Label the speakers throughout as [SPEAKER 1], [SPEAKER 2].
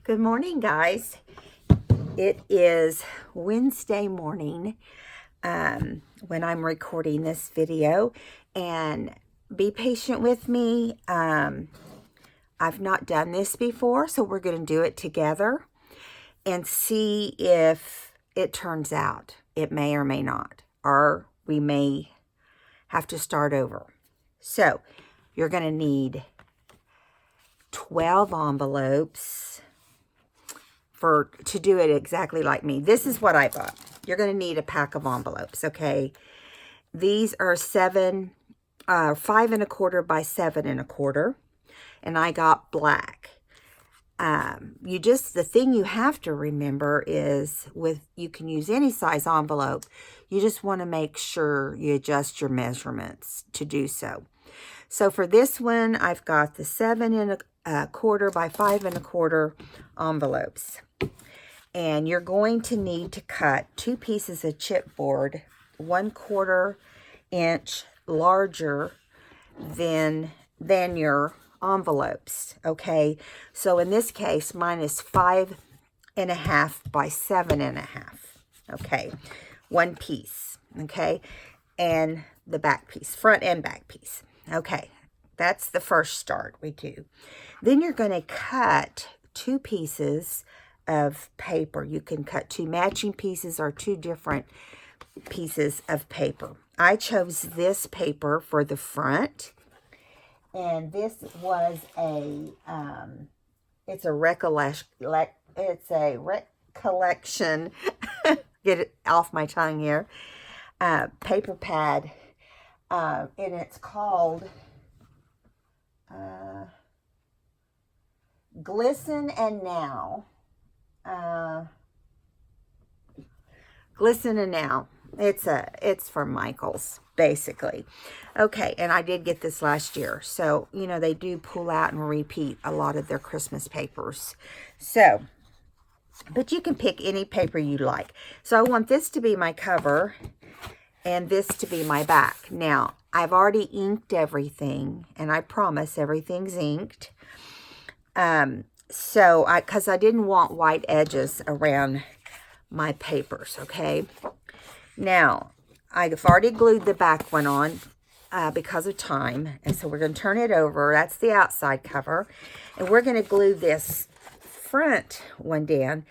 [SPEAKER 1] Good morning, guys. It is Wednesday morning when I'm recording this video, and be patient with me. I've not done this before, so we're going to do it together and see if it turns out. It may or may not, or we may have to start over. So you're going to need 12 envelopes to do it exactly like me. This is what I bought. You're going to need a pack of envelopes, okay? These are 5 1/4 by 7 1/4, and I got black. The thing you have to remember is you can use any size envelope. You just want to make sure you adjust your measurements to do so. So for this one, I've got the 7 1/4 by 5 1/4 envelopes. And you're going to need to cut 2 pieces of chipboard 1/4 inch larger than your envelopes, okay? So in this case, mine is 5 1/2 by 7 1/2, okay? 1 piece, okay? And the back piece, front and back piece, okay? That's the first start we do. Then you're going to cut 2 pieces of paper. You can cut 2 matching pieces or 2 different pieces of paper. I chose this paper for the front, and this was it's a recollection. Get it off my tongue here. Paper pad, and it's called Glisten and Now. Glisten and Now. It's from Michaels, basically. Okay, and I did get this last year. So, you know, they do pull out and repeat a lot of their Christmas papers. So, but you can pick any paper you like. So I want this to be my cover and this to be my back. Now, I've already inked everything, and I promise everything's inked. Because I didn't want white edges around my papers, okay? Now, I've already glued the back one on because of time, and so we're going to turn it over. That's the outside cover, and we're going to glue this front one down.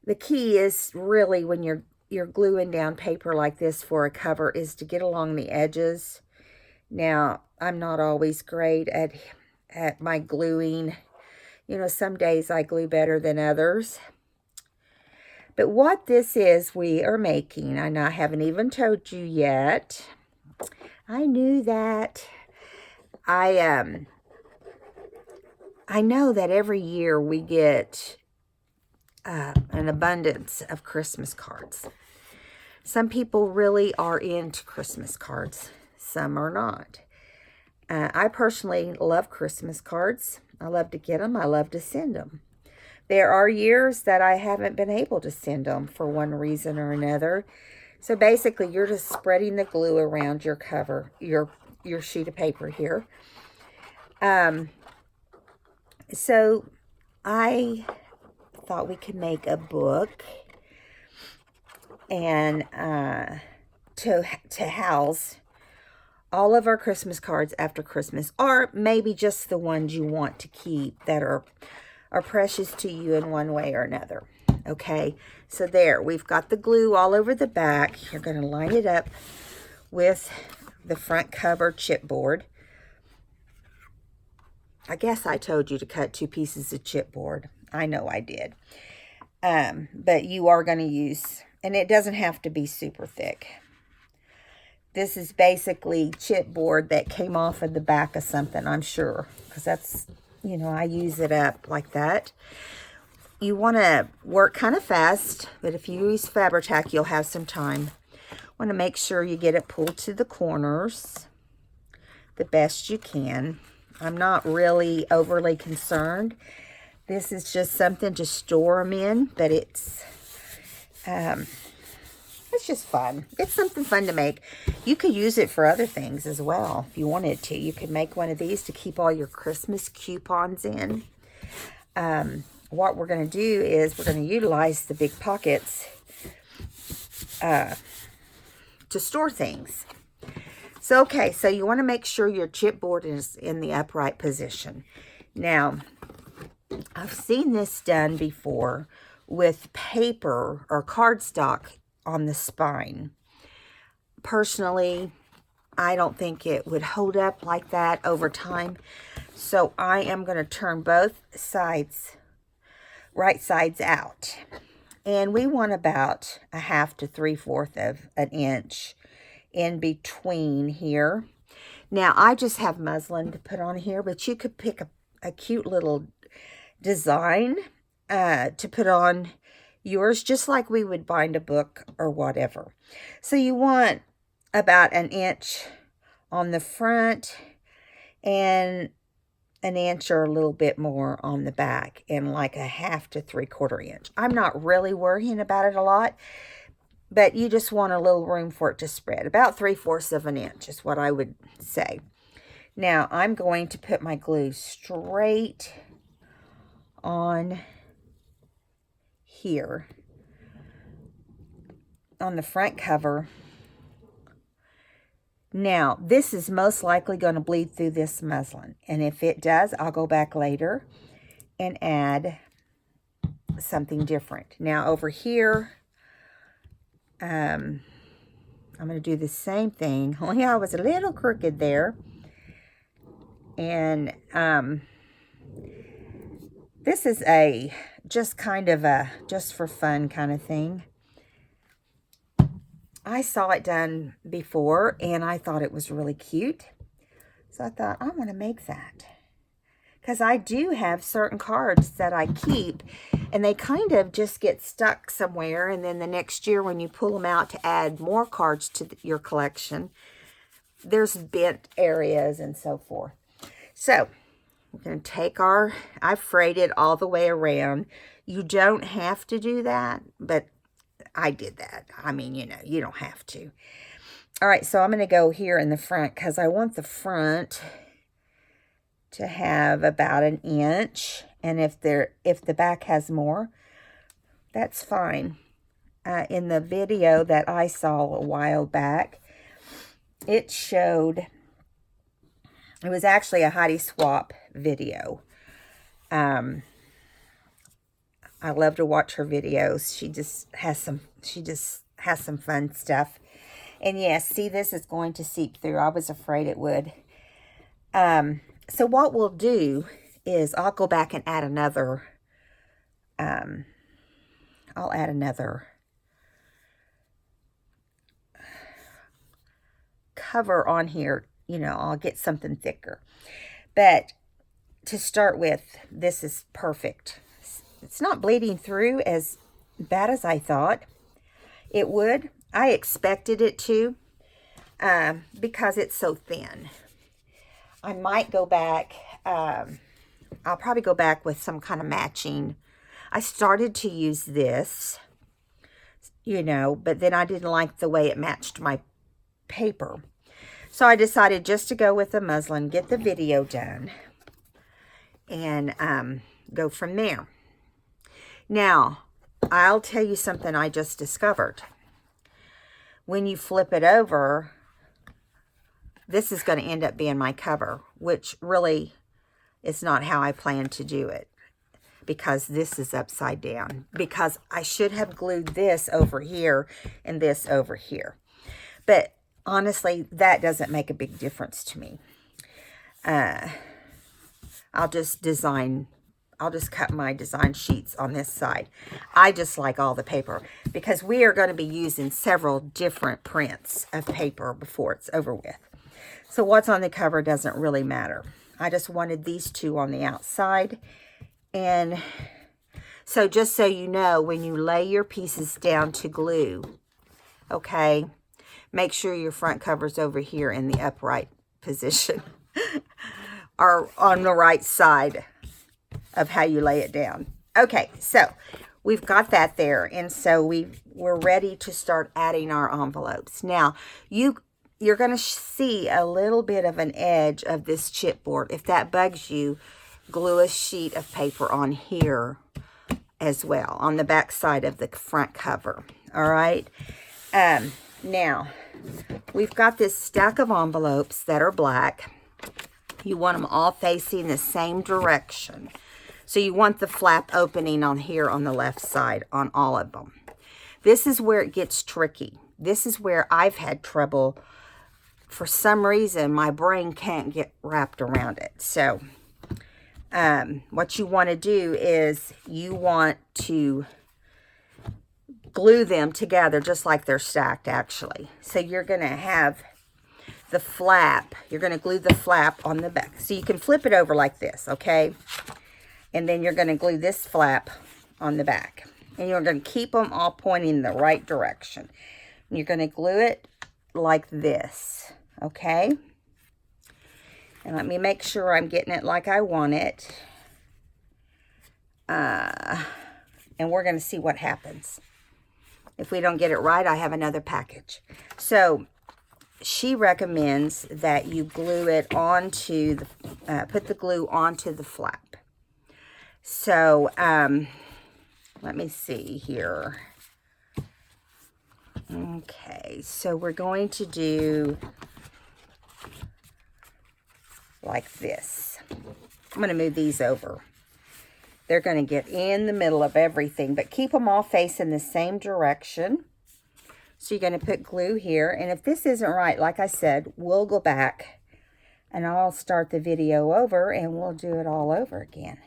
[SPEAKER 1] The key is really when you're gluing down paper like this for a cover is to get along the edges. Now, I'm not always great at my gluing. You know, some days I glue better than others. But what this is we are making, and I haven't even told you yet. I knew that. I know that every year we get an abundance of Christmas cards. Some people really are into Christmas cards. Some are not. I personally love Christmas cards. I love to get them. I love to send them. There are years that I haven't been able to send them for one reason or another. So basically, you're just spreading the glue around your cover, your sheet of paper here. So I thought we could make a book and to house all of our Christmas cards after Christmas, or maybe just the ones you want to keep that are precious to you in one way or another. Okay, so there, we've got the glue all over the back. You're going to line it up with the front cover chipboard. I guess I told you to cut 2 pieces of chipboard. I know I did. But you are going to use, and it doesn't have to be super thick. This is basically chipboard that came off of the back of something, I'm sure. Because that's, you know, I use it up like that. You want to work kind of fast, but if you use Fabri-Tac, you'll have some time. Want to make sure you get it pulled to the corners the best you can. I'm not really overly concerned. This is just something to store them in, but it's just fun. It's something fun to make. You could use it for other things as well if you wanted to. You could make one of these to keep all your Christmas coupons in. what we're going to do is we're going to utilize the big pockets to store things. So, okay, so you want to make sure your chipboard is in the upright position. Now, I've seen this done before with paper or cardstock on the spine. Personally, I don't think it would hold up like that over time. So I am going to turn both sides, right sides out. And we want about 1/2 to 3/4 of an inch in between here. Now, I just have muslin to put on here, but you could pick a cute little design to put on yours, just like we would bind a book or whatever. So you want about 1 inch on the front and 1 inch or a little bit more on the back, and like 1/2 to 3/4 inch. I'm not really worrying about it a lot, but you just want a little room for it to spread. About 3/4 of an inch is what I would say. Now, I'm going to put my glue straight on here on the front cover. Now, this is most likely going to bleed through this muslin, and if it does, I'll go back later and add something different. Now, over here, I'm going to do the same thing, only I was a little crooked there, and this is just kind of a just for fun kind of thing. I saw it done before, and I thought it was really cute. So I thought, I want to make that. Because I do have certain cards that I keep, and they kind of just get stuck somewhere. And then the next year when you pull them out to add more cards to your collection, there's bent areas and so forth. So we're going to take I've frayed it all the way around. You don't have to do that, but I did that. I mean, you know, you don't have to. All right, so I'm going to go here in the front because I want the front to have about 1 inch. And if the back has more, that's fine. In the video that I saw a while back, it showed, it was actually a Heidi Swapp video. I love to watch her videos. She just has some fun stuff. And yes, see, this is going to seep through. I was afraid it would. So what we'll do is I'll go back and add another, I'll add another cover on here. You know, I'll get something thicker. But to start with, this is perfect. It's not bleeding through as bad as I thought it would. I expected it to because it's so thin. I might go back. I'll probably go back with some kind of matching. I started to use this, you know, but then I didn't like the way it matched my paper. So I decided just to go with the muslin, get the video done, and go from there. Now, I'll tell you something I just discovered. When you flip it over, this is going to end up being my cover, which really is not how I plan to do it, because this is upside down. Because I should have glued this over here and this over here. But honestly, that doesn't make a big difference to me. I'll just cut my design sheets on this side. I just like all the paper because we are going to be using several different prints of paper before it's over with. So what's on the cover doesn't really matter. I just wanted these two on the outside. And so just so you know, when you lay your pieces down to glue, okay, make sure your front cover's over here in the upright position or on the right side of how you lay it down. Okay, so we've got that there, and so we're ready to start adding our envelopes. Now, you're going to see a little bit of an edge of this chipboard. If that bugs you, glue a sheet of paper on here as well on the back side of the front cover. All right. Now, we've got this stack of envelopes that are black. You want them all facing the same direction. So you want the flap opening on here on the left side on all of them. This is where it gets tricky. This is where I've had trouble. For some reason, my brain can't get wrapped around it. So what you want to do is you want to glue them together just like they're stacked, actually. So you're going to have the flap. You're going to glue the flap on the back. So you can flip it over like this, okay? And then you're going to glue this flap on the back. And you're going to keep them all pointing in the right direction. And you're going to glue it like this, okay? And let me make sure I'm getting it like I want it. And we're going to see what happens. If we don't get it right, I have another package. So she recommends that you glue it onto the, put the glue onto the flap. So, let me see here. Okay, so we're going to do like this. I'm going to move these over. They're going to get in the middle of everything, but keep them all facing the same direction. So you're going to put glue here, and if this isn't right, like I said, we'll go back and I'll start the video over and we'll do it all over again.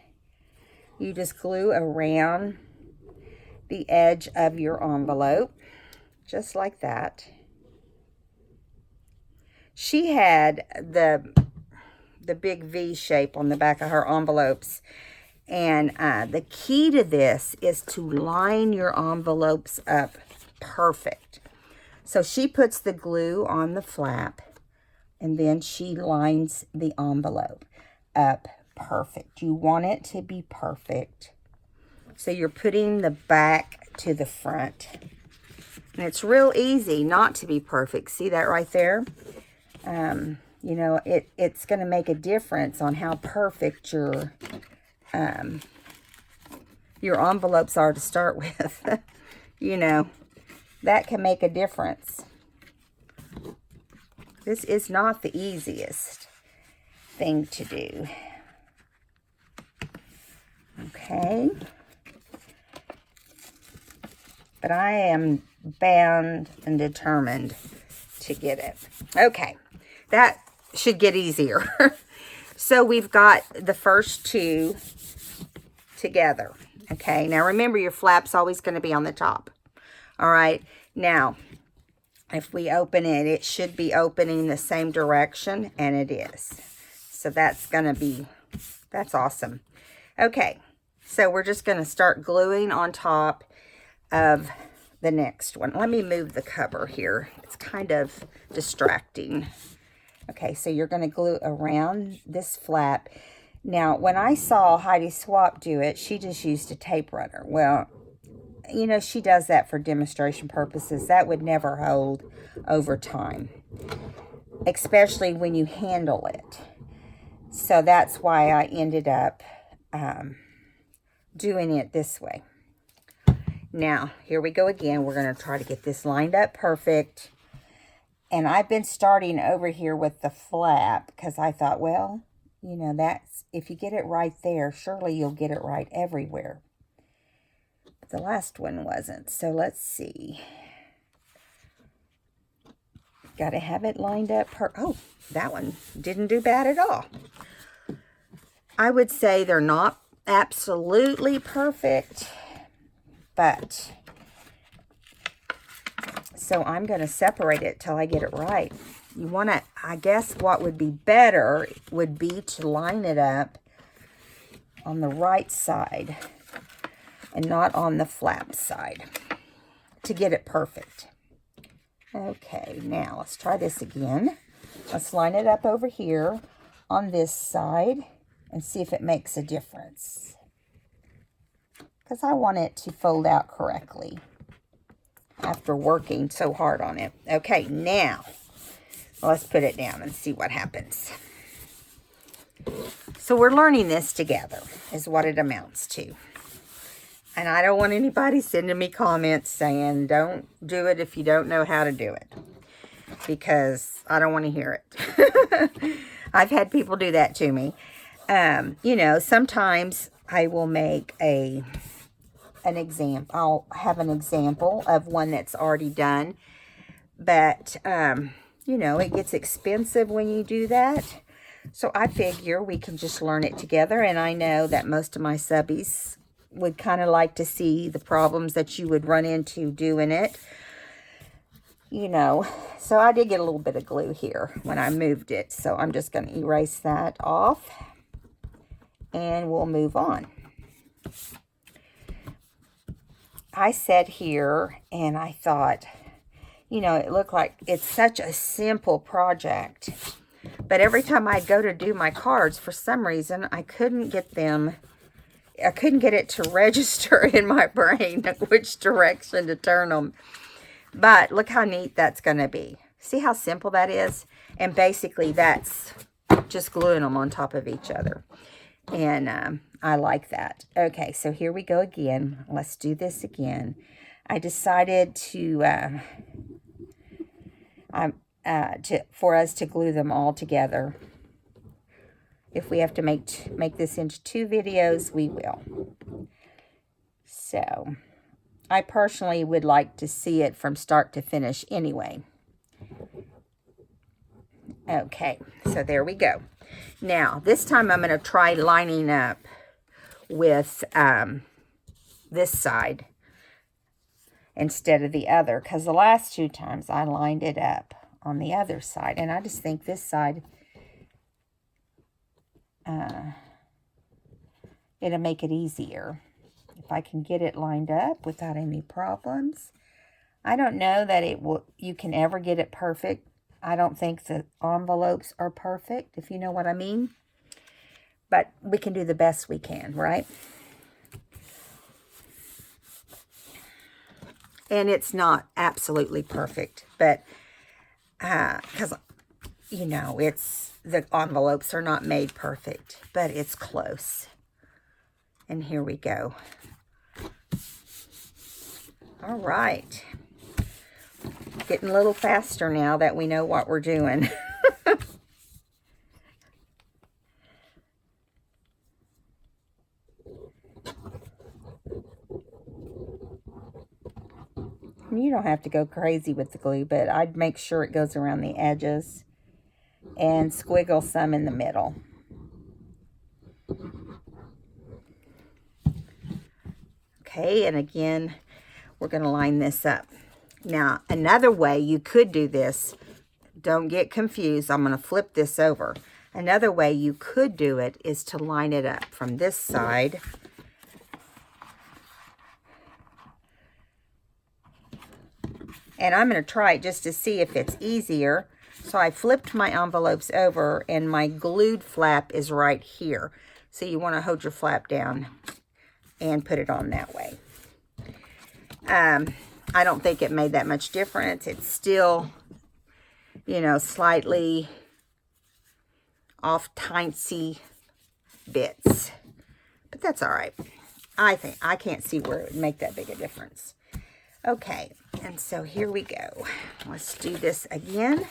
[SPEAKER 1] You just glue around the edge of your envelope, just like that. She had the big V shape on the back of her envelopes. And the key to this is to line your envelopes up perfect. So she puts the glue on the flap, and then she lines the envelope up perfect. You want it to be perfect. So you're putting the back to the front. And it's real easy not to be perfect. See that right there? You know, it's going to make a difference on how perfect your envelopes are to start with. You know, that can make a difference. This is not the easiest thing to do. Okay. But I am bound and determined to get it. Okay. That should get easier. So we've got the first two together. Okay. Now remember, your flap's always going to be on the top. All right. Now, if we open it, it should be opening the same direction, and it is. So that's going to be, that's awesome. Okay. So we're just going to start gluing on top of the next one. Let me move the cover here. It's kind of distracting. Okay, so you're going to glue around this flap. Now, when I saw Heidi Swapp do it, she just used a tape runner. Well, you know, she does that for demonstration purposes. That would never hold over time, especially when you handle it. So that's why I ended up doing it this way. Now, here we go again. We're going to try to get this lined up perfect. And I've been starting over here with the flap because I thought, well, you know, that's, if you get it right there, surely you'll get it right everywhere. But the last one wasn't. So let's see. Got to have it lined up. Oh, that one didn't do bad at all. I would say they're not absolutely perfect, but so I'm going to separate it till I get it right. You want to, I guess what would be better would be to line it up on the right side and not on the flap side to get it perfect. Okay, now let's try this again. Let's line it up over here on this side and see if it makes a difference, because I want it to fold out correctly after working so hard on it. Okay, now let's put it down and see what happens. So we're learning this together is what it amounts to. And I don't want anybody sending me comments saying, don't do it if you don't know how to do it. Because I don't want to hear it. I've had people do that to me. You know, sometimes I will make an example. I'll have an example of one that's already done. But, you know, it gets expensive when you do that. So I figure we can just learn it together. And I know that most of my subbies would kind of like to see the problems that you would run into doing it. You know, so I did get a little bit of glue here when I moved it. So I'm just going to erase that off. And we'll move on. I sat here and I thought, you know, it looked like it's such a simple project. But every time I go to do my cards, for some reason, I couldn't get it to register in my brain which direction to turn them. But look how neat that's going to be. See how simple that is? And basically that's just gluing them on top of each other. And I like that. Okay, so here we go again. Let's do this again. I decided for us to glue them all together. If we have to make this into 2 videos, we will. So, I personally would like to see it from start to finish anyway. Okay, so there we go. Now, this time I'm going to try lining up with this side instead of the other, because the last 2 times I lined it up on the other side, and I just think this side it'll make it easier if I can get it lined up without any problems. I don't know that you can ever get it perfect. I don't think the envelopes are perfect, if you know what I mean. But we can do the best we can, right? And it's not absolutely perfect, but because, you know, the envelopes are not made perfect, but it's close. And here we go. All right. Getting a little faster now that we know what we're doing. You don't have to go crazy with the glue, but I'd make sure it goes around the edges and squiggle some in the middle. Okay, and again, we're going to line this up. Now, another way you could do this, don't get confused, I'm going to flip this over. Another way you could do it is to line it up from this side. And I'm going to try it just to see if it's easier. So I flipped my envelopes over and my glued flap is right here. So you want to hold your flap down and put it on that way. I don't think it made that much difference. It's still, you know, slightly off tiny bits. But that's all right. I can't see where it would make that big a difference. Okay, and so here we go. Let's do this again.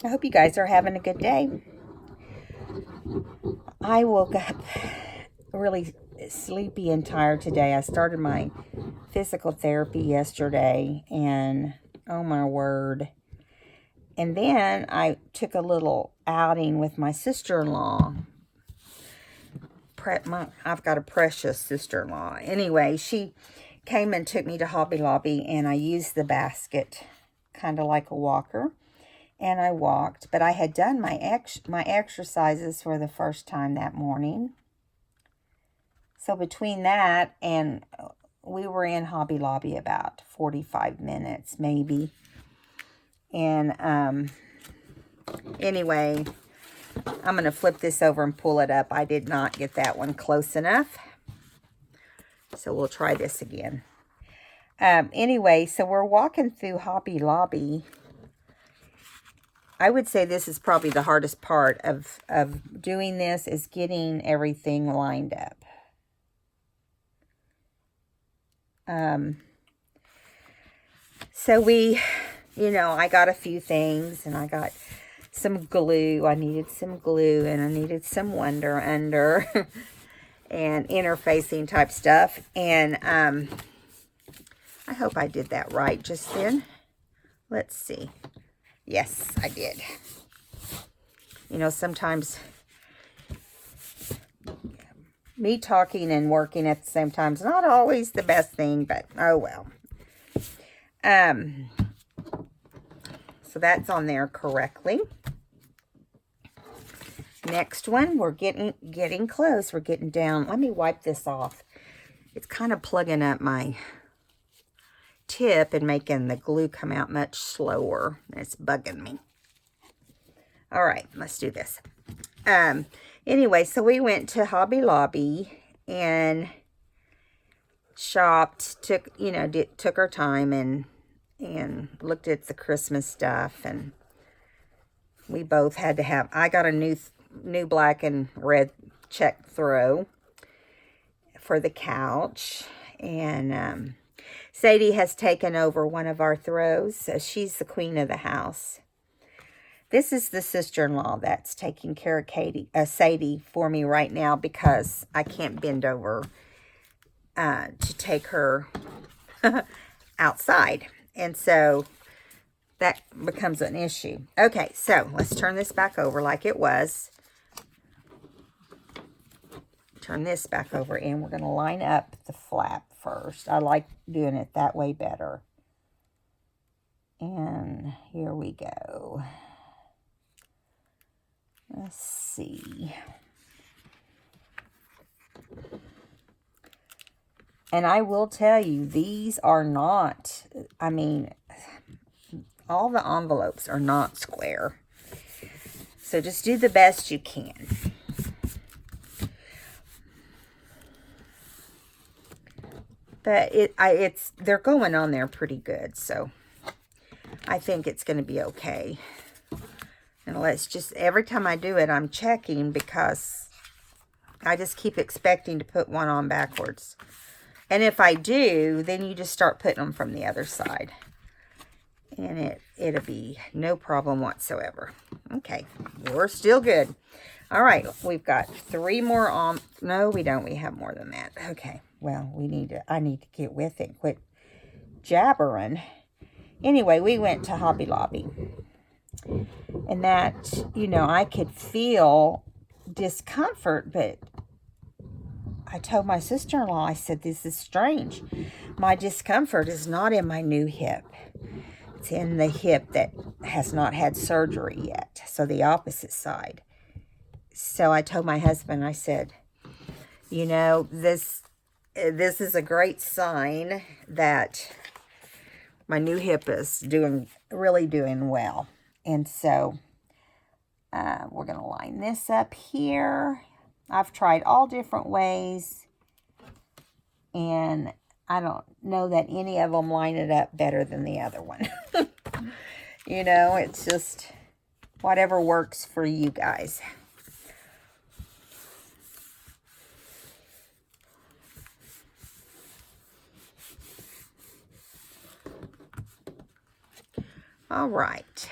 [SPEAKER 1] I hope you guys are having a good day. I woke up really sleepy and tired today. I started my physical therapy yesterday, and oh my word. And then I took a little outing with my sister-in-law. I've got a precious sister-in-law. Anyway, she came and took me to Hobby Lobby, and I used the basket kind of like a walker. And I walked, but I had done my exercises for the first time that morning. So between that and we were in Hobby Lobby about 45 minutes maybe. And anyway, I'm going to flip this over and pull it up. I did not get that one close enough. So we'll try this again. Anyway, so we're walking through Hobby Lobby. I would say this is probably the hardest part of doing this, is getting everything lined up. So I got a few things, and I got some glue. I needed some glue, and I needed some Wonder Under and interfacing type stuff. And I hope I did that right just then. Let's see. Yes, I did. Sometimes me talking and working at the same time is not always the best thing, but oh well. So that's on there correctly. Next one, we're getting close. We're getting down. Let me wipe this off. It's kind of plugging up my tip and making the glue come out much slower. It's bugging me. All right, let's do this. Anyway, so we went to Hobby Lobby and shopped, took our time and looked at the Christmas stuff, and we both had to have, I got a new black and red check throw for the couch, and Sadie has taken over one of our throws, so she's the queen of the house. This is the sister-in-law that's taking care of Sadie for me right now, because I can't bend over to take her outside. And so that becomes an issue. Okay, so let's turn this back over like it was. Turn this back over, and we're going to line up the flap first. I like doing it that way better. And here we go. Let's see. And I will tell you, these are not, all the envelopes are not square. So just do the best you can. But they're going on there pretty good, so I think it's going to be okay. And every time I do it, I'm checking, because I just keep expecting to put one on backwards. And if I do, then you just start putting them from the other side. And it'll be no problem whatsoever. Okay, we're still good. All right, we've got 3 more on. No, we don't. We have more than that. Okay, well, I need to get with it. Quit jabbering. Anyway, we went to Hobby Lobby. And that, I could feel discomfort, but I told my sister-in-law, I said, this is strange. My discomfort is not in my new hip. It's in the hip that has not had surgery yet. So the opposite side. So I told my husband, I said, this is a great sign that my new hip is really doing well. And so we're going to line this up here. I've tried all different ways, and I don't know that any of them line it up better than the other one. It's just whatever works for you guys. All right.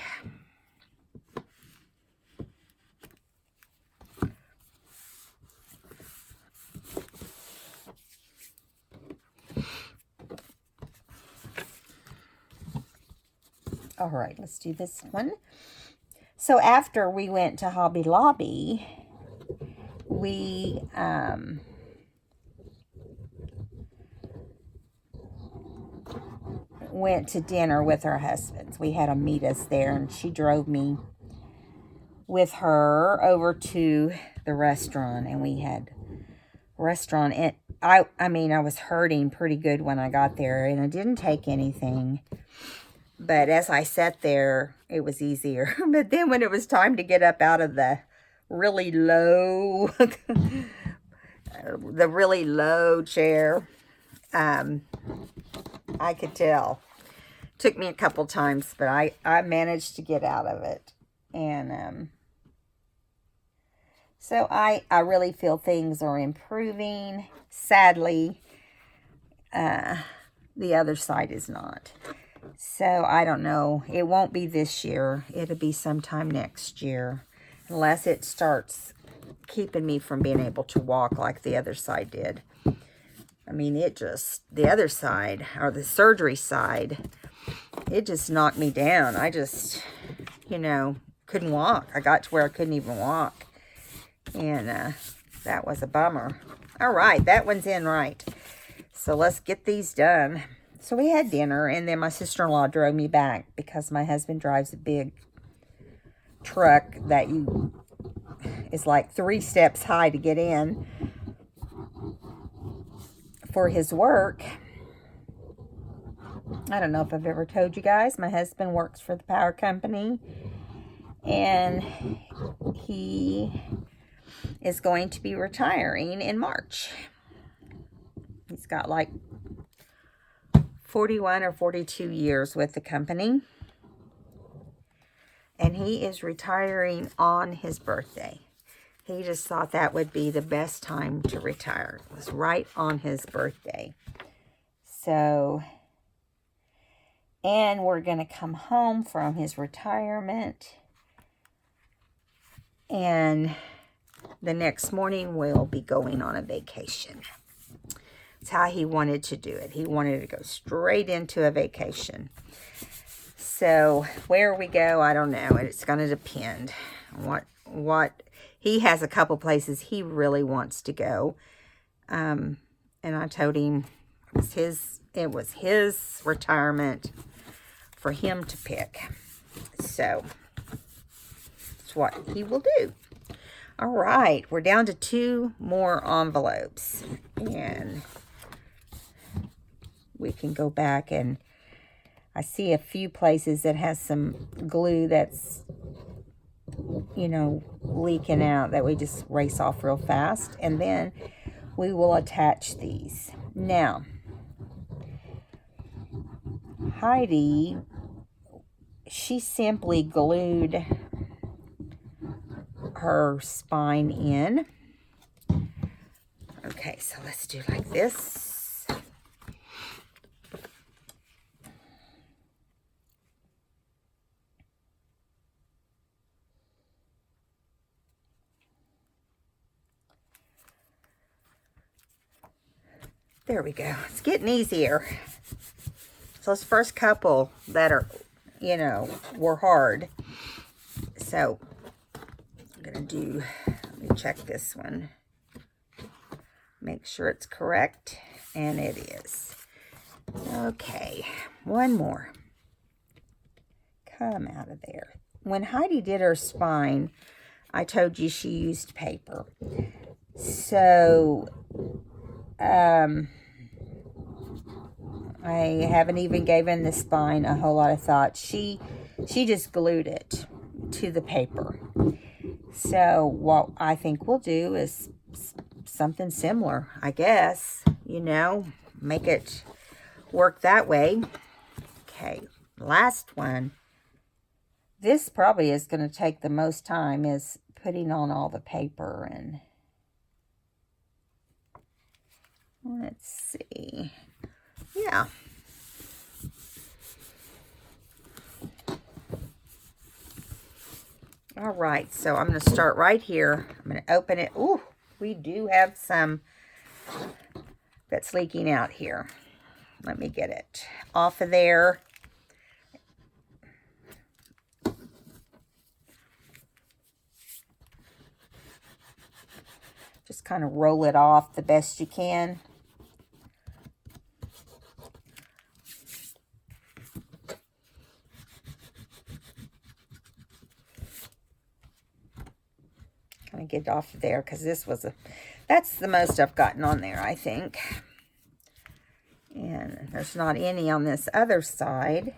[SPEAKER 1] All right, let's do this one. So after we went to Hobby Lobby, we went to dinner with our husbands. We had them meet us there, and she drove me with her over to the restaurant, and we had restaurant. And I was hurting pretty good when I got there, and I didn't take anything. But as I sat there, it was easier. But then when it was time to get up out of the really low, chair, I could tell. Took me a couple times, but I managed to get out of it. And so I really feel things are improving. Sadly, the other side is not. So I don't know. It won't be this year. It'll be sometime next year. Unless it starts keeping me from being able to walk like the other side did. I mean, the other side, or the surgery side, it just knocked me down. I just, couldn't walk. I got to where I couldn't even walk. And that was a bummer. All right, that one's in right. So let's get these done. So we had dinner, and then my sister-in-law drove me back because my husband drives a big truck that is like 3 steps high to get in for his work. I don't know if I've ever told you guys, my husband works for the power company, and he is going to be retiring in March. He's got like 41 or 42 years with the company, and he is retiring on his birthday. He just thought that would be the best time to retire. It was right on his birthday. So, and we're going to come home from his retirement, and the next morning we'll be going on a vacation. That's how he wanted to do it. He wanted to go straight into a vacation. So where we go, I don't know. It's going to depend on what he has. A couple places he really wants to go. And I told him it was his retirement for him to pick. So that's what he will do. All right, we're down to 2 more envelopes, and we can go back, and I see a few places that has some glue that's, leaking out, that we just erase off real fast, and then we will attach these. Now, Heidi, she simply glued her spine in. Okay, so let's do like this. There we go. It's getting easier. So those first couple that are, were hard. So I'm going to let me check this one. Make sure it's correct. And it is. Okay. One more. Come out of there. When Heidi did her spine, I told you she used paper. So, I haven't even given the spine a whole lot of thought. She just glued it to the paper. So what I think we'll do is something similar, I guess, make it work that way. Okay, last one. This probably is going to take the most time, is putting on all the paper. And let's see. Yeah. All right, so I'm going to start right here. I'm going to open it. Ooh, we do have some that's leaking out here. Let me get it off of there. Just kind of roll it off the best you can. Kind of get it off of there, because that's the most I've gotten on there, I think. And there's not any on this other side.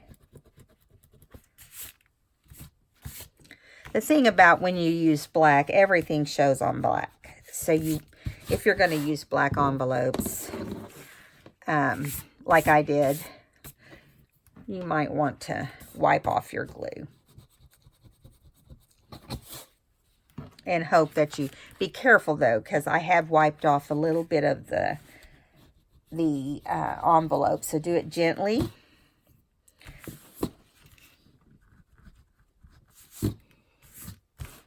[SPEAKER 1] The thing about when you use black, everything shows on black. So if you're going to use black envelopes, like I did, you might want to wipe off your glue. and hope that you be careful though, because I have wiped off a little bit of the envelope, so do it gently.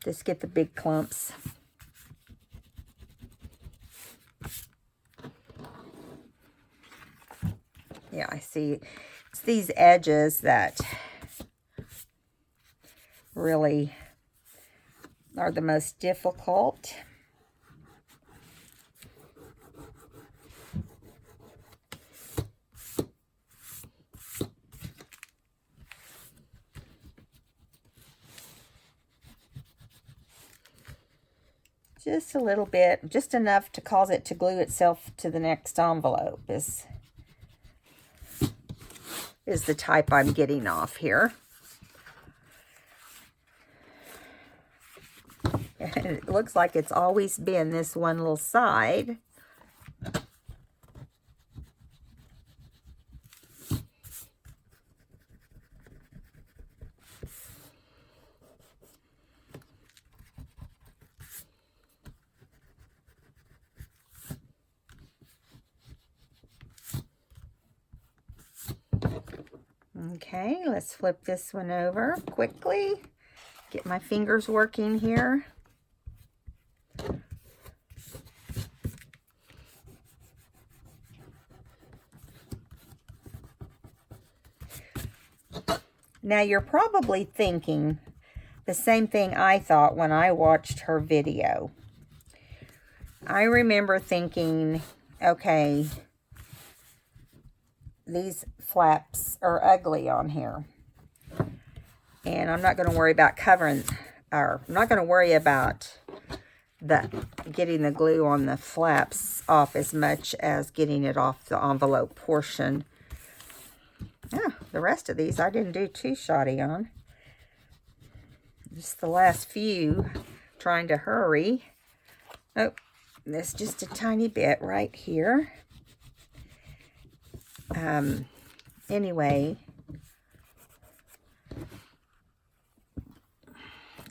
[SPEAKER 1] Just get the big clumps. Yeah, I see. It's these edges that really are the most difficult. Just a little bit, just enough to cause it to glue itself to the next envelope is the type I'm getting off here. And it looks like it's always been this one little side. Okay, let's flip this one over quickly. Get my fingers working here. Now you're probably thinking the same thing I thought when I watched her video. I remember thinking, okay, these flaps are ugly on here. And I'm not going to worry about covering, or I'm not going to worry about getting the glue on the flaps off as much as getting it off the envelope portion. Yeah, the rest of these I didn't do too shoddy on. Just the last few, trying to hurry. Oh, there's just a tiny bit right here. Anyway,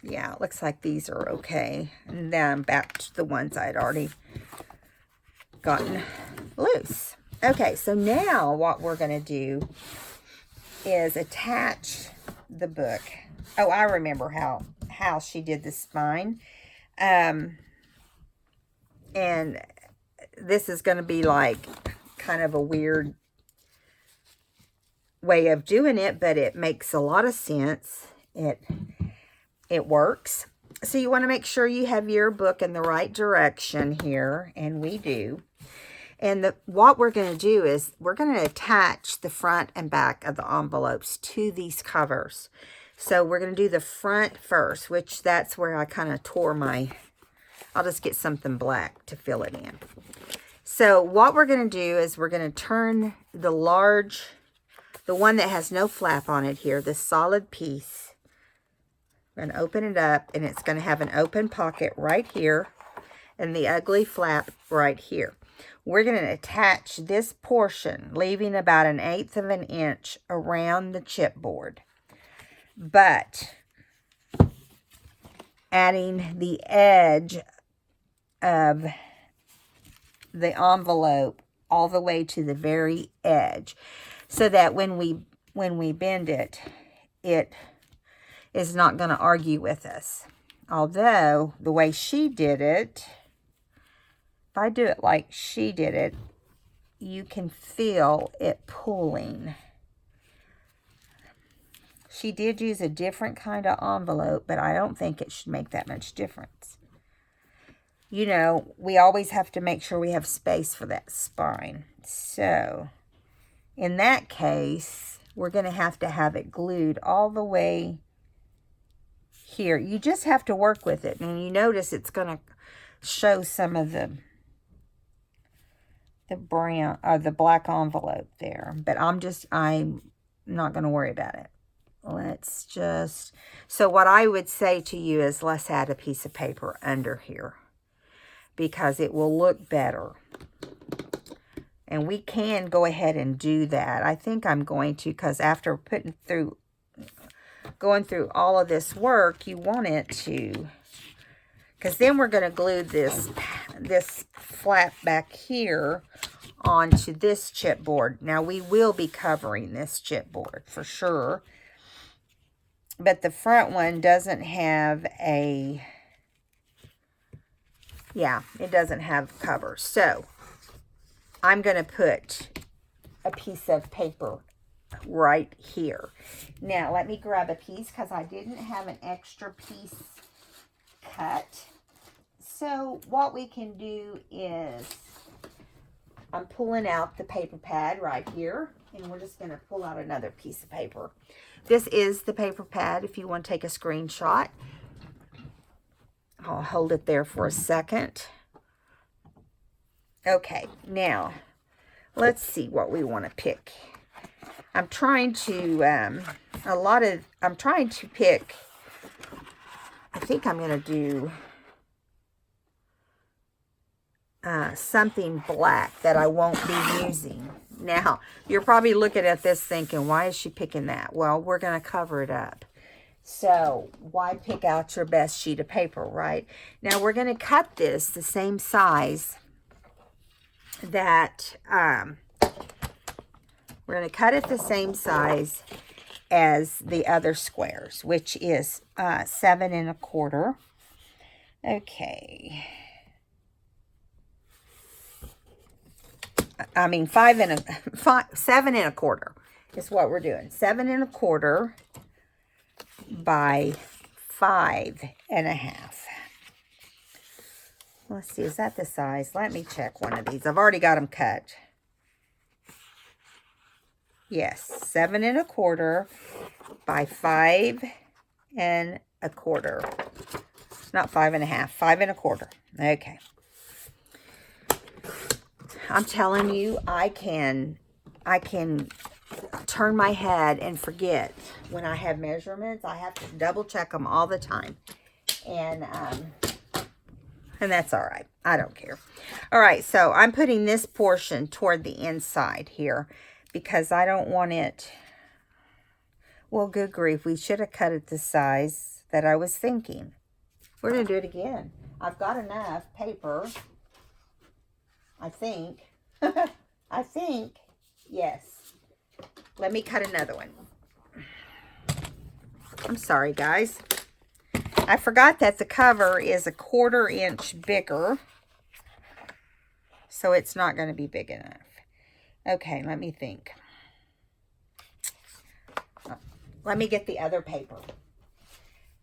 [SPEAKER 1] yeah, it looks like these are okay. And then I'm back to the ones I'd already gotten loose. Okay, so now what we're going to do is attach the book. Oh, I remember how she did the spine. And this is going to be like kind of a weird way of doing it, but it makes a lot of sense. It works. So you want to make sure you have your book in the right direction here, and we do. And what we're going to do is we're going to attach the front and back of the envelopes to these covers. So we're going to do the front first, which that's where I kind of tore my, I'll just get something black to fill it in. So what we're going to do is we're going to turn the one that has no flap on it here, this solid piece. We're going to open it up, and it's going to have an open pocket right here and the ugly flap right here. We're going to attach this portion, leaving about 1/8 of an inch around the chipboard, but adding the edge of the envelope all the way to the very edge, so that when we bend it, it is not going to argue with us. Although the way she did it, if I do it like she did it, you can feel it pulling. She did use a different kind of envelope, but I don't think it should make that much difference. You know, we always have to make sure we have space for that spine. So, in that case, we're going to have it glued all the way here. You just have to work with it. And you notice it's going to show some of the brown or the black envelope there. But I'm not going to worry about it. Let's just, so what I would say to you is let's add a piece of paper under here, because it will look better. And we can go ahead and do that. I think I'm going to, because after going through all of this work, you want it to because then we're going to glue this flap back here onto this chipboard. Now, we will be covering this chipboard for sure, but the front one doesn't have a, yeah, it doesn't have cover. So I'm going to put a piece of paper right here. Now, let me grab a piece because I didn't have an extra piece cut. So what we can do is, I'm pulling out the paper pad right here, and we're just going to pull out another piece of paper. This is the paper pad if you want to take a screenshot. I'll hold it there for a second. Okay, now let's see what we want to pick. I'm trying to, I'm trying to pick, I think I'm going to do something black that I won't be using. Now, you're probably looking at this thinking, why is she picking that? Well, we're going to cover it up. So, why pick out your best sheet of paper, right? Now, we're going to cut this the same size that, we're going to cut it the same size as the other squares, which is 7 1/4. Okay. I mean, 7 1/4 is what we're doing. 7 1/4 by 5 1/2. Let's see, is that the size? Let me check one of these. I've already got them cut. Yes, 7 1/4 by 5 1/4. Not 5 1/2, 5 1/4. Okay. I'm telling you, I can turn my head and forget when I have measurements. I have to double check them all the time. And that's all right. I don't care. All right, so I'm putting this portion toward the inside here because I don't want it. Well, good grief, we should have cut it the size that I was thinking. We're going to do it again. I've got enough paper, I think. I think, yes. Let me cut another one. I'm sorry, guys. I forgot that the cover is 1/4 inch bigger. So it's not going to be big enough. Okay, let me think. Let me get the other paper.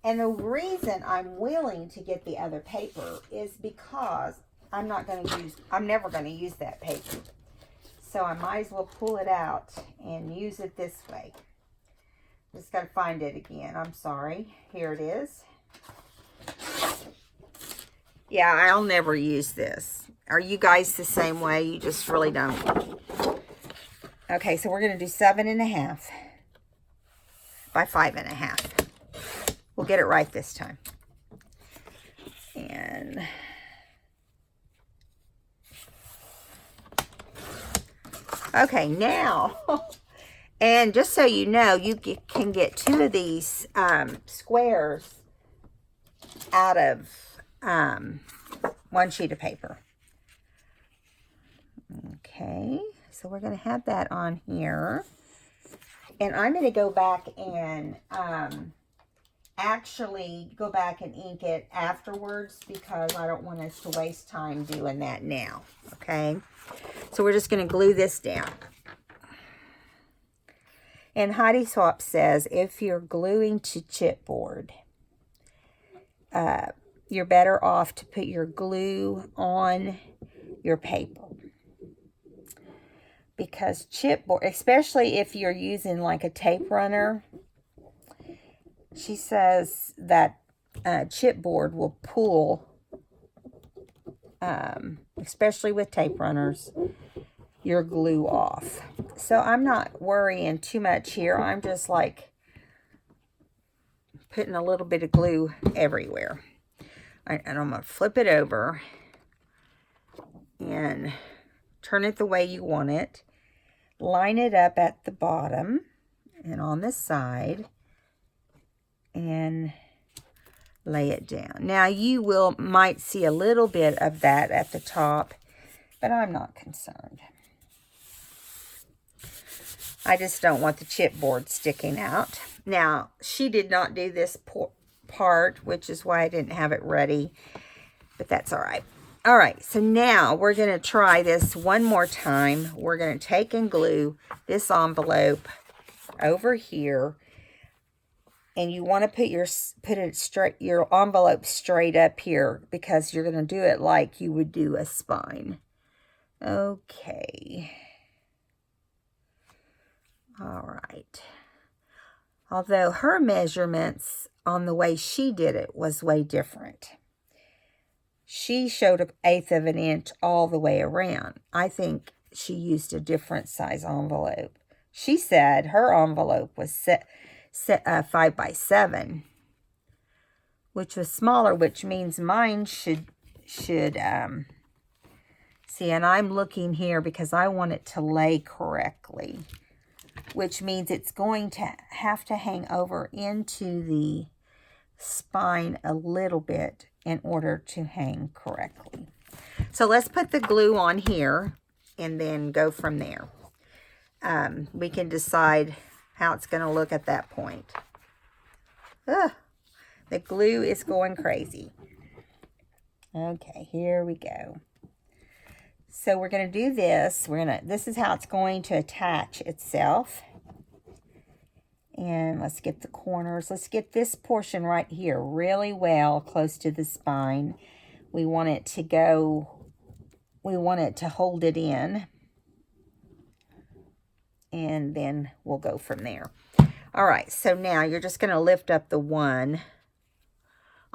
[SPEAKER 1] And the reason I'm willing to get the other paper is because I'm never going to use that paper. So I might as well pull it out and use it this way. Just got to find it again. I'm sorry. Here it is. Yeah, I'll never use this. Are you guys the same way? You just really don't. Okay, so we're going to do 7 1/2 by 5 1/2. We'll get it right this time. And okay, now, and just so you know, you can get 2 of these squares out of one sheet of paper. Okay, so we're going to have that on here. And I'm going to go back and actually go back and ink it afterwards because I don't want us to waste time doing that now. Okay, so we're just going to glue this down. And Heidi Swapp says, if you're gluing to chipboard, you're better off to put your glue on your paper. Because chipboard, especially if you're using like a tape runner, she says that chipboard will pull, especially with tape runners, your glue off. So I'm not worrying too much here. I'm just like putting a little bit of glue everywhere. And I'm going to flip it over and turn it the way you want it. Line it up at the bottom and on the side. And lay it down. Now you might see a little bit of that at the top, but I'm not concerned. I just don't want the chipboard sticking out. Now, she did not do this part, which is why I didn't have it ready, but that's all right. All right, so now we're going to try this one more time. We're going to take and glue this envelope over here, and you want to put your envelope straight up here because you're going to do it like you would do a spine. Okay. All right. Although her measurements on the way she did it was way different. She showed 1/8 of an inch all the way around. I think she used a different size envelope. She said her envelope was 5 by 7, which was smaller, which means mine should see, and I'm looking here because I want it to lay correctly, which means it's going to have to hang over into the spine a little bit in order to hang correctly. So let's put the glue on here and then go from there. We can decide how it's going to look at that point. Ugh, the glue is going crazy. Okay, here we go. So we're going to do this. This is how it's going to attach itself. And let's get the corners. Let's get this portion right here really well close to the spine. We want it to hold it in. And then we'll go from there. All right, so now you're just going to lift up the one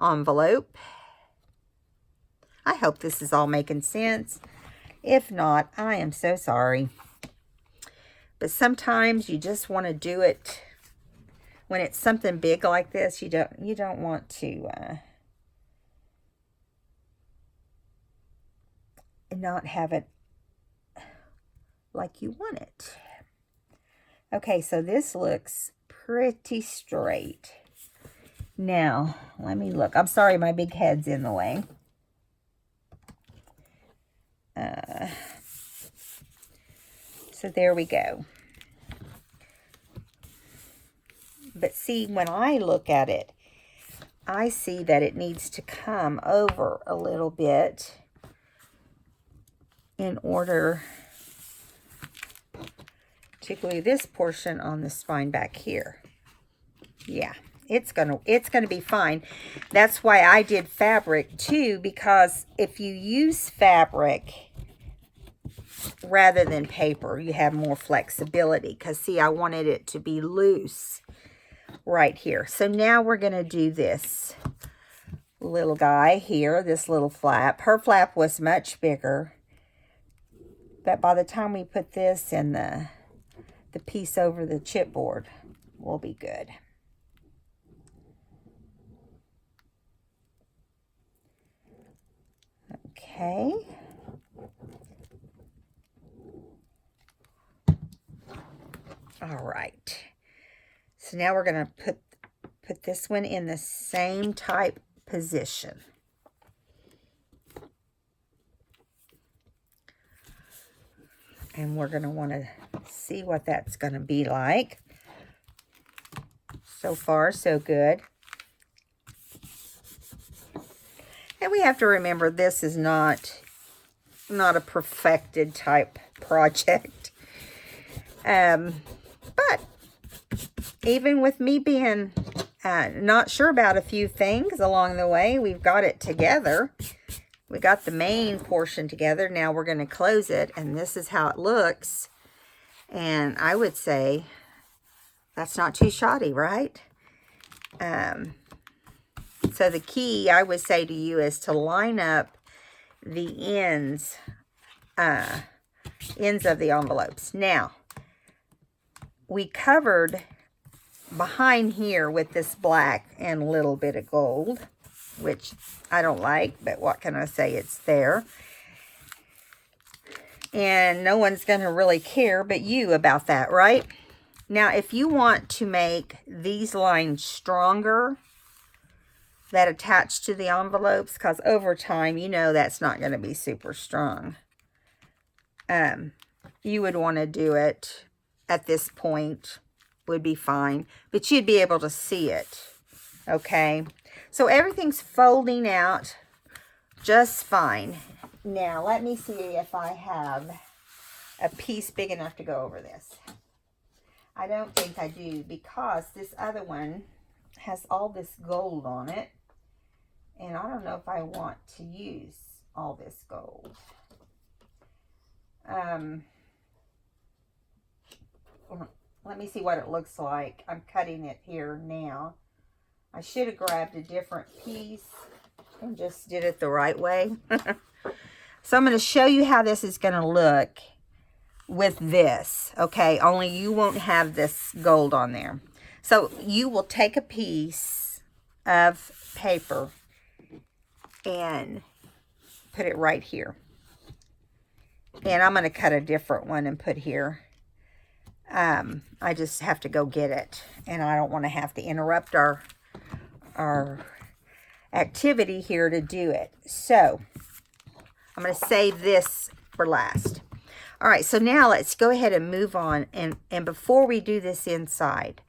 [SPEAKER 1] envelope. I hope this is all making sense. If not, I am so sorry. But sometimes you just want to do it when it's something big like this. You don't want to not have it like you want it. Okay, so this looks pretty straight. Now, let me look. I'm sorry, my big head's in the way. So there we go. But see, when I look at it, I see that it needs to come over a little bit in order to glue this portion on the spine back here. Yeah, it's gonna be fine. That's why I did fabric too, because if you use fabric rather than paper, you have more flexibility. Because see, I wanted it to be loose right here. So now we're going to do this little guy here, this little flap. Her flap was much bigger, but by the time we put this in the piece over the chipboard, we'll be good. Okay. All right. So now we're going to put this one in the same type position. And we're going to want to see what that's going to be like. So far, so good. And we have to remember this is not a perfected type project. But even with me being not sure about a few things along the way, we've got it together. We got the main portion together. Now we're going to close it, and this is how it looks. And I would say that's not too shoddy, right? So the key, I would say to you, is to line up the ends of the envelopes. Now, we covered behind here with this black and a little bit of gold, which I don't like, but what can I say? It's there. And no one's going to really care but you about that, right? Now, if you want to make these lines stronger, that attach to the envelopes, because over time, you know that's not going to be super strong. You would want to do it at this point, would be fine, but you'd be able to see it. Okay, so everything's folding out just fine. Now, let me see if I have a piece big enough to go over this. I don't think I do, because this other one has all this gold on it, and I don't know if I want to use all this gold. Let me see what it looks like. I'm cutting it here now. I should have grabbed a different piece and just did it the right way. So I'm going to show you how this is going to look with this, okay? Only you won't have this gold on there. So you will take a piece of paper and put it right here. And I'm going to cut a different one and put here. I just have to go get it, and I don't want to have to interrupt our activity here to do it. So I'm going to save this for last. All right, so now let's go ahead and move on. And before we do this inside,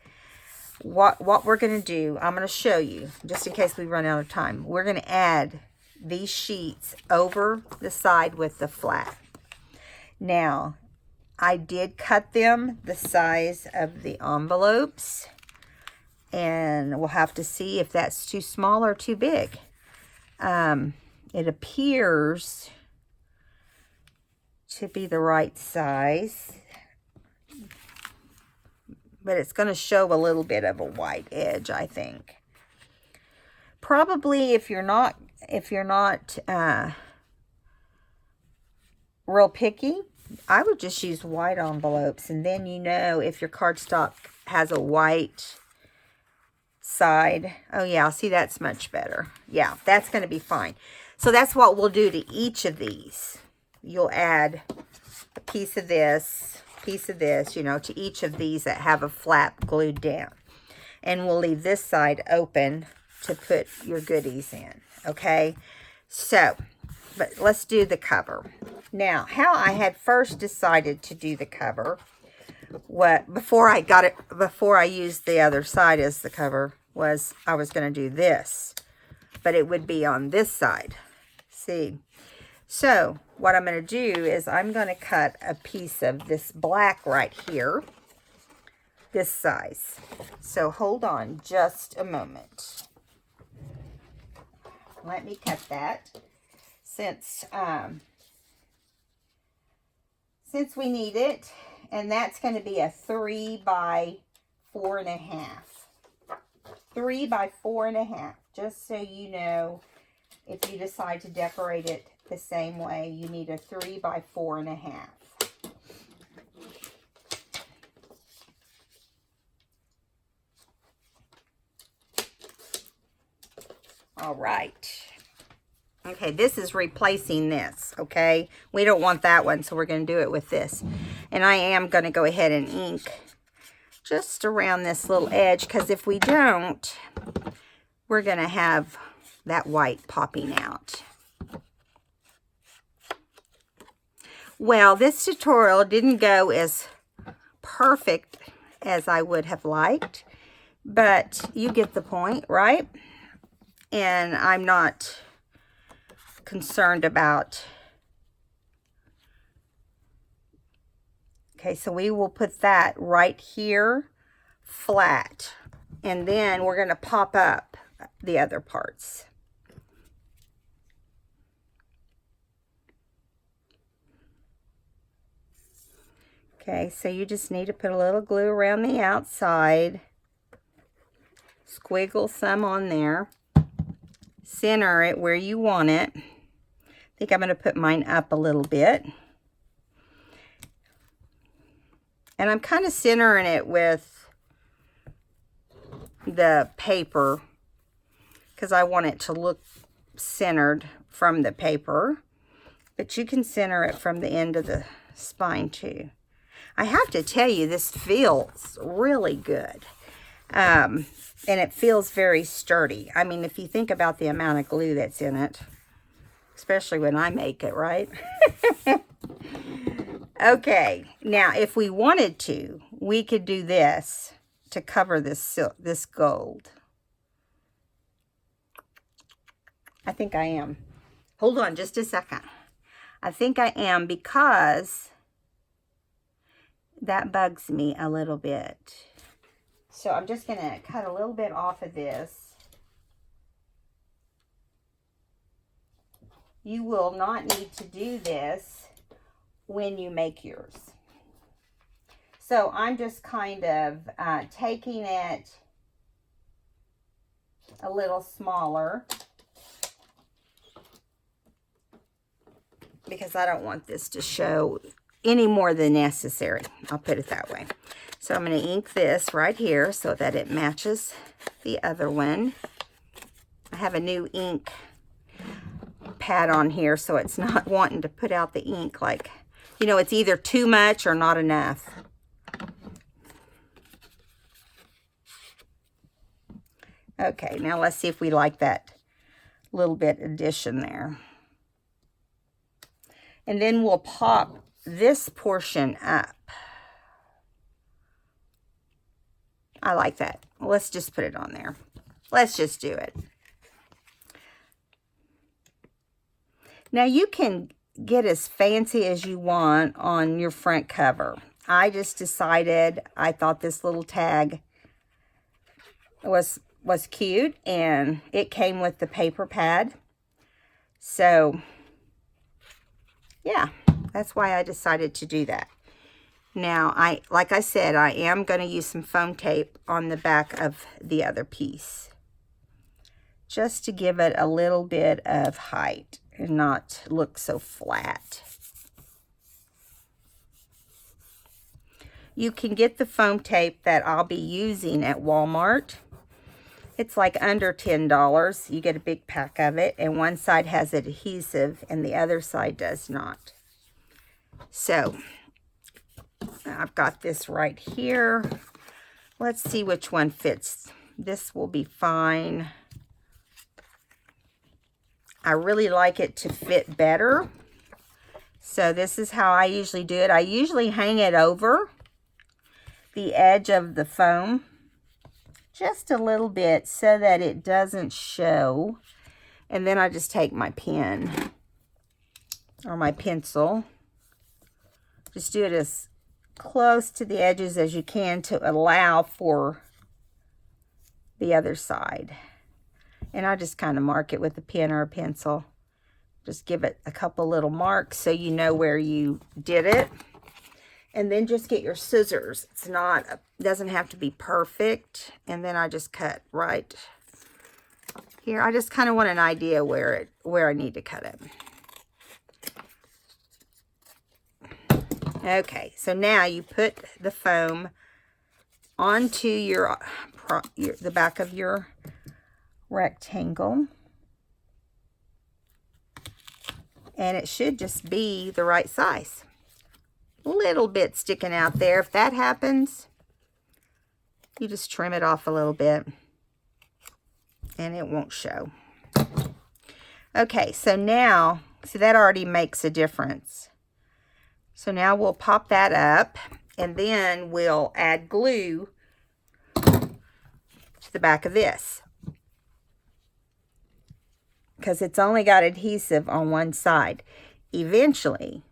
[SPEAKER 1] what we're going to do, I'm going to show you, just in case we run out of time. We're going to add these sheets over the side with the flat. Now, I did cut them the size of the envelopes, and we'll have to see if that's too small or too big. It appears to be the right size, but it's going to show a little bit of a white edge, I think. Probably if you're not real picky, I would just use white envelopes, and then you know if your cardstock has a white side. Oh yeah, see, that's much better. Yeah, that's going to be fine. So that's what we'll do to each of these. You'll add a piece of this, you know, to each of these that have a flap glued down. And we'll leave this side open to put your goodies in, okay? So, but let's do the cover. Now, how I had first decided to do the cover, before I used the other side as the cover, was I was going to do this, but it would be on this side. See? So, what I'm going to do is I'm going to cut a piece of this black right here, this size. So, hold on just a moment. Let me cut that. Since we need it, and that's going to be a 3 by 4.5. 3 by 4.5, just so you know, if you decide to decorate it the same way, you need a 3 by 4.5. All right. Okay, this is replacing this, okay? We don't want that one, so we're going to do it with this. And I am going to go ahead and ink just around this little edge, because if we don't, we're going to have that white popping out. Well, this tutorial didn't go as perfect as I would have liked, but you get the point, right? And I'm not concerned about. Okay, so we will put that right here flat, and then we're going to pop up the other parts. Okay, so you just need to put a little glue around the outside, squiggle some on there, center it where you want it. I think I'm going to put mine up a little bit. And I'm kind of centering it with the paper because I want it to look centered from the paper. But you can center it from the end of the spine too. I have to tell you, this feels really good. And it feels very sturdy. I mean, if you think about the amount of glue that's in it, especially when I make it, right? Okay, now if we wanted to, we could do this to cover this gold. I think I am. Hold on just a second. I think I am, because that bugs me a little bit. So I'm just going to cut a little bit off of this. You will not need to do this when you make yours. So I'm just kind of taking it a little smaller, because I don't want this to show any more than necessary. I'll put it that way. So I'm going to ink this right here so that it matches the other one. I have a new ink pad on here, so it's not wanting to put out the ink. Like, you know, it's either too much or not enough. Okay, now let's see if we like that little bit addition there. And then we'll pop this portion up. I like that. Let's just put it on there. Let's just do it. Now you can get as fancy as you want on your front cover. I just decided I thought this little tag was cute, and it came with the paper pad. So yeah, that's why I decided to do that. Now, like I said, I am going to use some foam tape on the back of the other piece, just to give it a little bit of height and not look so flat. You can get the foam tape that I'll be using at Walmart. It's like under $10. You get a big pack of it, and one side has adhesive and the other side does not. So I've got this right here. Let's see which one fits. This will be fine. I really like it to fit better. So this is how I usually do it. I usually hang it over the edge of the foam just a little bit so that it doesn't show. And then I just take my pen or my pencil. Just do it as close to the edges as you can to allow for the other side. And I just kind of mark it with a pen or a pencil. Just give it a couple little marks so you know where you did it. And then just get your scissors. It's not, doesn't have to be perfect. And then I just cut right here. I just kind of want an idea where I need to cut it. Okay, so now you put the foam onto the back of your rectangle. And it should just be the right size. Little bit sticking out there. If that happens, you just trim it off a little bit and it won't show. Okay, so now, see, that already makes a difference. So now we'll pop that up, and then we'll add glue to the back of this, because it's only got adhesive on one side. Eventually,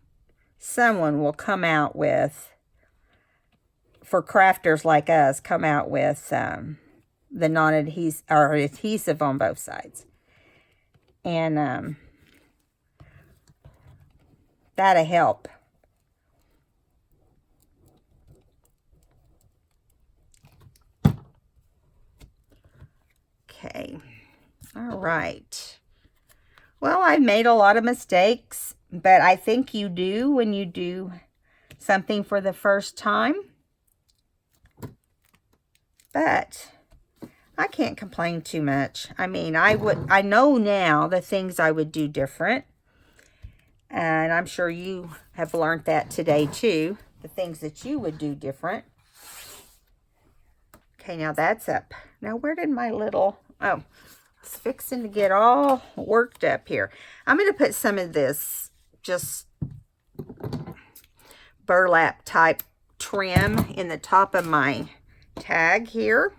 [SPEAKER 1] someone will come out with, for crafters like us, come out with the non-adhesive or adhesive on both sides. And that'll help. Okay. All right. Well, I've made a lot of mistakes, but I think you do when you do something for the first time. But I can't complain too much. I mean, I know now the things I would do different. And I'm sure you have learned that today too. The things that you would do different. Okay, now that's up. Now where did my little, oh, it's fixing to get all worked up here. I'm going to put some of this just burlap type trim in the top of my tag here.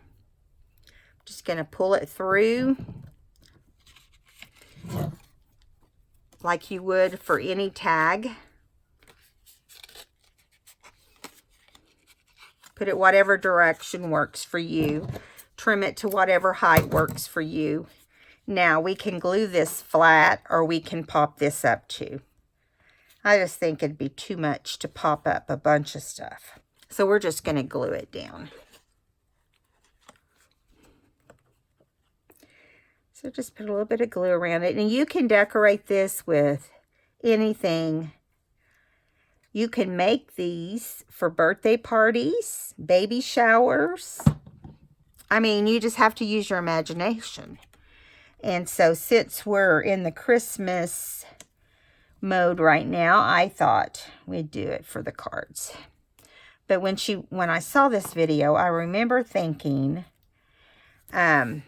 [SPEAKER 1] Just going to pull it through like you would for any tag. Put it whatever direction works for you. Trim it to whatever height works for you. Now we can glue this flat or we can pop this up too. I just think it'd be too much to pop up a bunch of stuff. So we're just going to glue it down. So just put a little bit of glue around it. And you can decorate this with anything. You can make these for birthday parties, baby showers. I mean, you just have to use your imagination. And so since we're in the Christmas mode right now, I thought we'd do it for the cards. But when I saw this video, I remember thinking, I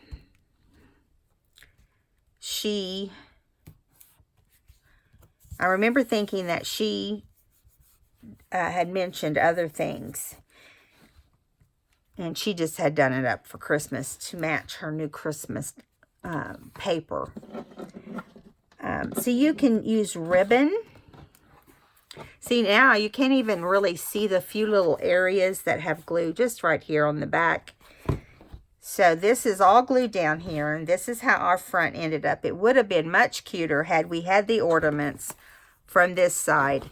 [SPEAKER 1] remember thinking that she had mentioned other things. And she just had done it up for Christmas to match her new Christmas paper. So you can use ribbon. See, now you can't even really see the few little areas that have glue just right here on the back. So this is all glued down here, and this is how our front ended up. It would have been much cuter had we had the ornaments from this side,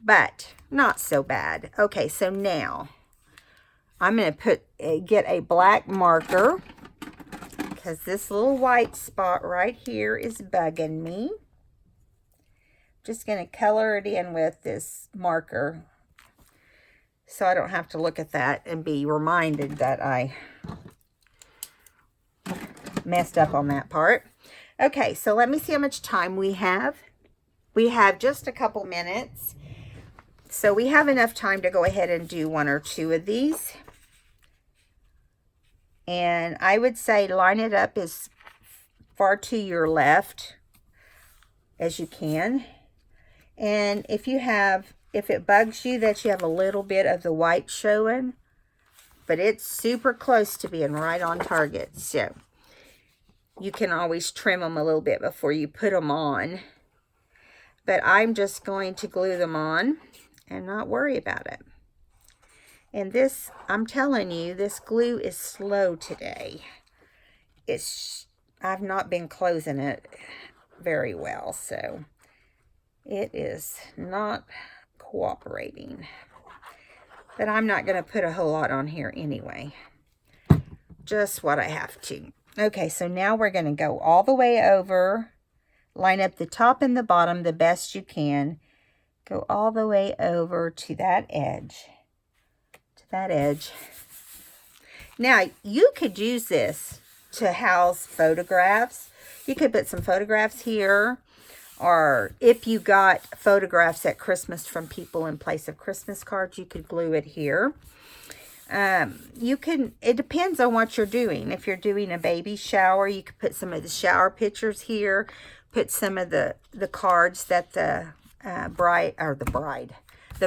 [SPEAKER 1] but not so bad. Okay, so now I'm going to get a black marker because this little white spot right here is bugging me. Just going to color it in with this marker so I don't have to look at that and be reminded that I messed up on that part. Okay, so let me see how much time we have. We have just a couple minutes. So we have enough time to go ahead and do one or two of these. And I would say line it up as far to your left as you can. And if it bugs you that you have a little bit of the white showing, but it's super close to being right on target. So you can always trim them a little bit before you put them on. But I'm just going to glue them on and not worry about it. And this, I'm telling you, this glue is slow today. I've not been closing it very well, so it is not cooperating. But I'm not going to put a whole lot on here anyway. Just what I have to. Okay, so now we're going to go all the way over. Line up the top and the bottom the best you can. Go all the way over to that edge. Now, you could use this to house photographs. You could put some photographs here. Or if you got photographs at Christmas from people in place of Christmas cards, you could glue it here. It depends on what you're doing. If you're doing a baby shower, you could put some of the shower pictures here. Put some of the cards that the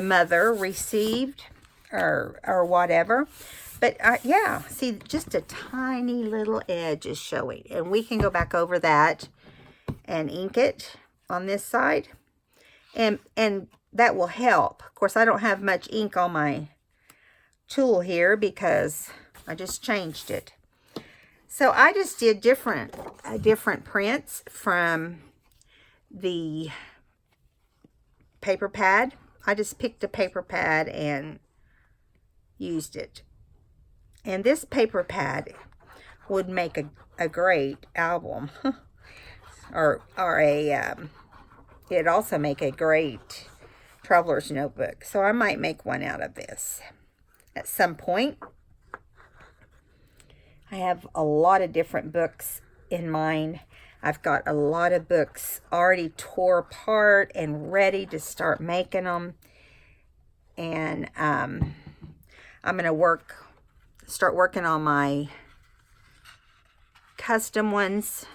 [SPEAKER 1] mother received or whatever. But yeah, see, just a tiny little edge is showing. And we can go back over that and ink it on this side. And that will help. Of course, I don't have much ink on my tool here because I just changed it. So I just did different prints from the paper pad. I just picked a paper pad and used it. And this paper pad would make a great album. It'd also make a great traveler's notebook. So I might make one out of this at some point. I have a lot of different books in mind. I've got a lot of books already tore apart and ready to start making them. And I'm going to work start working on my custom ones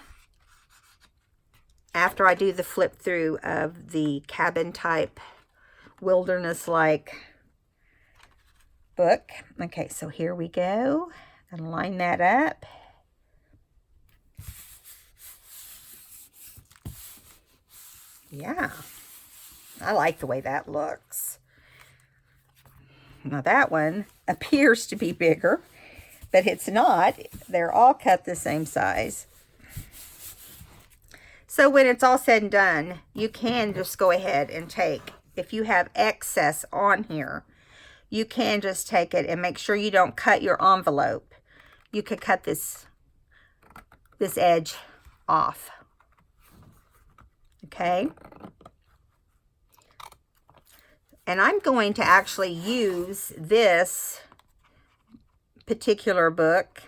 [SPEAKER 1] after I do the flip through of the cabin type wilderness like book. Okay, so here we go. Gonna line that up. Yeah, I like the way that looks. Now that one appears to be bigger, but it's not. They're all cut the same size. So when it's all said and done, you can just go ahead and take, if you have excess on here, you can just take it and make sure you don't cut your envelope. You could cut this edge off. Okay. And I'm going to actually use this particular book,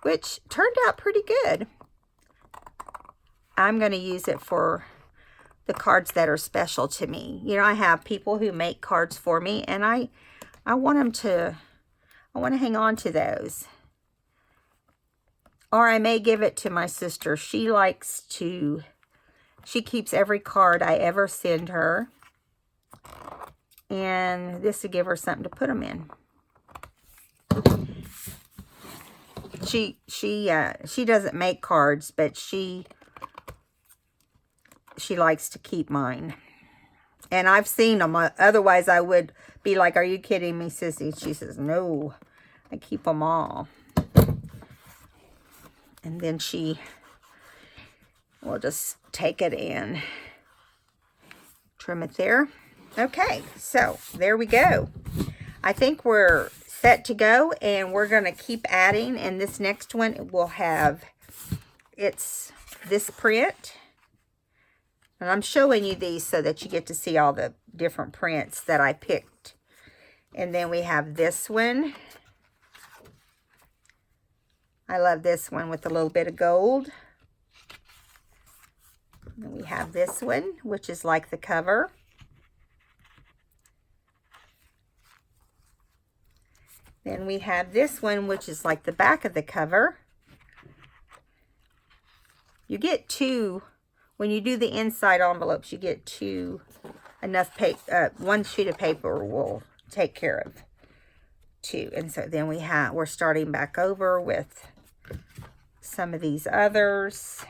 [SPEAKER 1] which turned out pretty good. I'm going to use it for the cards that are special to me. You know, I have people who make cards for me, and I want to hang on to those. Or I may give it to my sister. She keeps every card I ever send her. And this will give her something to put them in. She doesn't make cards, but she likes to keep mine. And I've seen them. Otherwise, I would be like, "Are you kidding me, sissy?" She says, "No, I keep them all." And then she will just take it and trim it there. Okay, so there we go. I think we're set to go, and we're going to keep adding. And this next one will have, it's this print. And I'm showing you these so that you get to see all the different prints that I picked. And then we have this one. I love this one with a little bit of gold. And we have this one, which is like the cover. Then we have this one, which is like the back of the cover. You get two, when you do the inside envelopes, you get two, enough paper, one sheet of paper will take care of two. And so then we're starting back over with some of these others.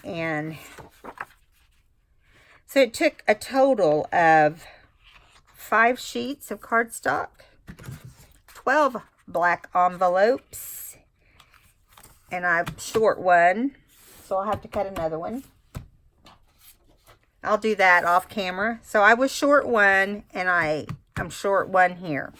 [SPEAKER 1] And so it took a total of 5 sheets of cardstock, 12 black envelopes, and I've short one, so I'll have to cut another one. I'll do that off camera. So I was short one, and I'm short one here.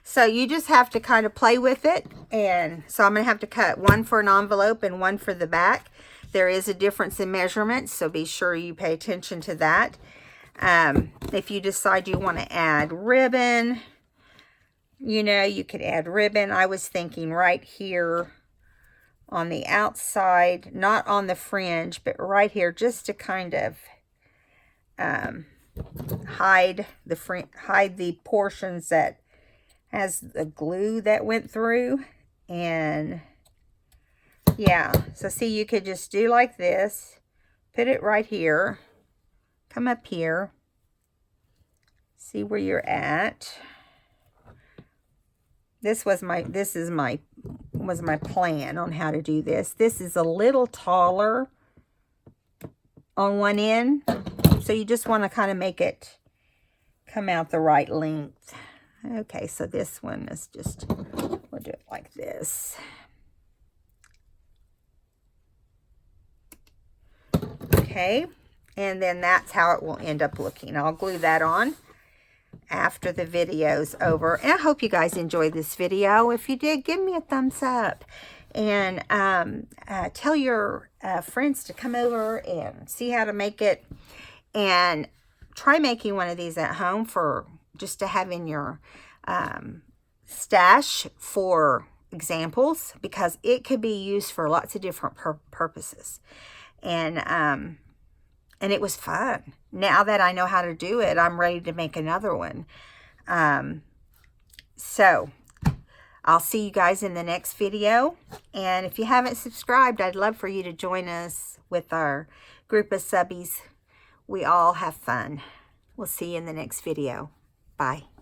[SPEAKER 1] So you just have to kind of play with it. And so I'm going to have to cut one for an envelope and one for the back. There is a difference in measurements, so be sure you pay attention to that. If you decide you want to add ribbon, you know, you could add ribbon. I was thinking right here on the outside, not on the fringe, but right here, just to kind of hide the portions that has the glue that went through. And yeah, so see, you could just do like this, put it right here, come up here, see where you're at. This was my plan on how to do this. This is a little taller on one end, so you just want to kind of make it come out the right length. Okay, so this one is just, we'll do it like this. Okay, and then that's how it will end up looking. I'll glue that on after the video's over. And I hope you guys enjoyed this video. If you did, give me a thumbs up. And tell your friends to come over and see how to make it. And try making one of these at home for just to have in your stash for examples, because it could be used for lots of different purposes. And it was fun. Now that I know how to do it, I'm ready to make another one. So I'll see you guys in the next video. And if you haven't subscribed, I'd love for you to join us with our group of subbies. We all have fun. We'll see you in the next video. Bye.